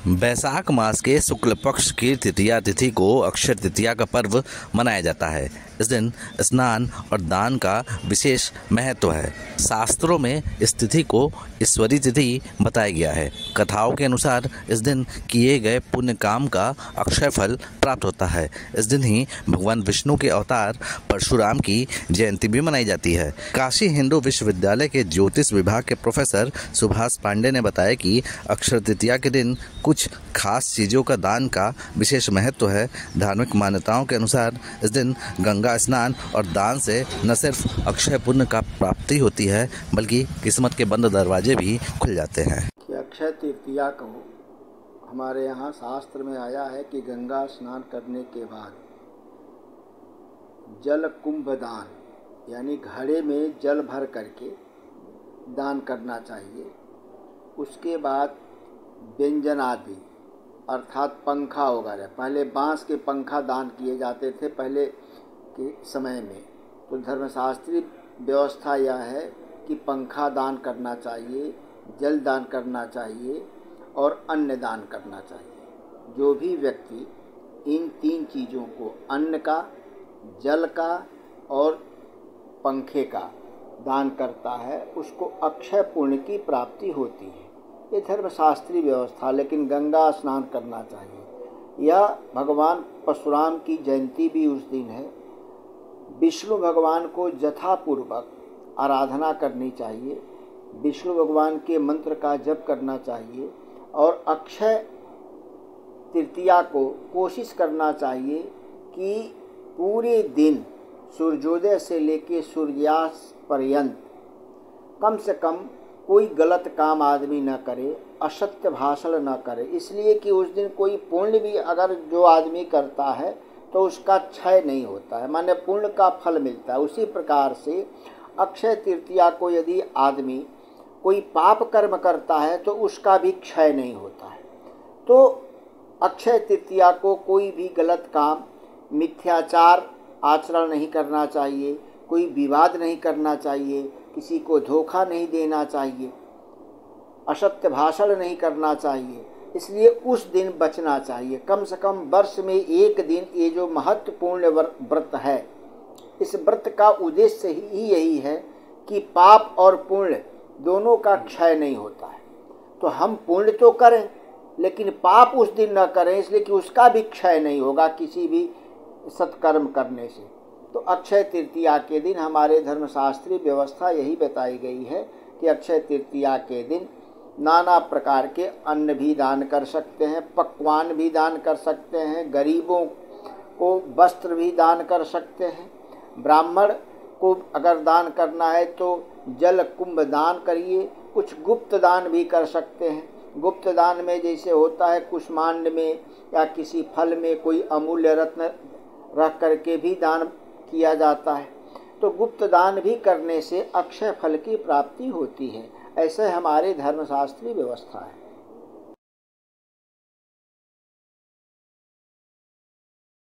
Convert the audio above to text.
बैसाख मास के शुक्ल पक्ष की तृतीया तिथि को अक्षय तृतीया का पर्व मनाया जाता है। इस दिन स्नान और दान का विशेष महत्व है। शास्त्रों में इस तिथि को ईश्वरी तिथि बताया गया है। कथाओं के अनुसार इस दिन किए गए पुण्य काम का अक्षय फल प्राप्त होता है। इस दिन ही भगवान विष्णु के अवतार परशुराम की जयंती भी मनाई जाती है। काशी हिंदू विश्वविद्यालय के ज्योतिष विभाग के प्रोफेसर सुभाष पांडे ने बताया कि अक्षय तृतीया के दिन कुछ खास चीज़ों का दान का विशेष महत्व है। धार्मिक मान्यताओं के अनुसार इस दिन गंगा स्नान और दान से न सिर्फ अक्षय पुण्य का प्राप्ति होती है, बल्कि किस्मत के बंद दरवाजे भी खुल जाते हैं। अक्षय तृतीया को हमारे यहाँ शास्त्र में आया है कि गंगा स्नान करने के बाद जल कुंभ दान यानी घड़े में जल भर करके दान करना चाहिए। उसके बाद व्यंजन आदि अर्थात पंखा वगैरह, पहले बांस के पंखा दान किए जाते थे पहले के समय में, तो धर्मशास्त्रीय व्यवस्था यह है कि पंखा दान करना चाहिए, जल दान करना चाहिए और अन्न दान करना चाहिए। जो भी व्यक्ति इन तीन चीज़ों को, अन्न का, जल का और पंखे का दान करता है, उसको अक्षय पुण्य की प्राप्ति होती है। ये धर्मशास्त्रीय व्यवस्था। लेकिन गंगा स्नान करना चाहिए। यह भगवान परशुराम की जयंती भी उस दिन है। विष्णु भगवान को यथापूर्वक आराधना करनी चाहिए, विष्णु भगवान के मंत्र का जप करना चाहिए और अक्षय तृतीया को कोशिश करना चाहिए कि पूरे दिन सूर्योदय से लेकर सूर्यास्त पर्यंत कम से कम कोई गलत काम आदमी न करे, असत्य भाषण न करे। इसलिए कि उस दिन कोई पुण्य भी अगर जो आदमी करता है तो उसका क्षय नहीं होता है, माने पुण्य का फल मिलता है। उसी प्रकार से अक्षय तृतीया को यदि आदमी कोई पाप कर्म करता है तो उसका भी क्षय नहीं होता है। तो अक्षय तृतीया को कोई भी गलत काम, मिथ्याचार आचरण नहीं करना चाहिए, कोई विवाद नहीं करना चाहिए, किसी को धोखा नहीं देना चाहिए, असत्य भाषण नहीं करना चाहिए। इसलिए उस दिन बचना चाहिए। कम से कम वर्ष में एक दिन ये जो महत्वपूर्ण व्रत है, इस व्रत का उद्देश्य ही यही है कि पाप और पुण्य दोनों का क्षय नहीं होता है। तो हम पुण्य तो करें लेकिन पाप उस दिन न करें, इसलिए कि उसका भी क्षय नहीं होगा किसी भी सत्कर्म करने से। तो अक्षय तृतीया के दिन हमारे धर्मशास्त्रीय व्यवस्था यही बताई गई है कि अक्षय तृतीया के दिन नाना प्रकार के अन्न भी दान कर सकते हैं, पकवान भी दान कर सकते हैं, गरीबों को वस्त्र भी दान कर सकते हैं। ब्राह्मण को अगर दान करना है तो जल कुंभ दान करिए। कुछ गुप्त दान भी कर सकते हैं। गुप्त दान में जैसे होता है कुष्मांड में या किसी फल में कोई अमूल्य रत्न रख करके भी दान किया जाता है। तो गुप्त दान भी करने से अक्षय फल की प्राप्ति होती है। ऐसे हमारे धर्मशास्त्रीय व्यवस्था है।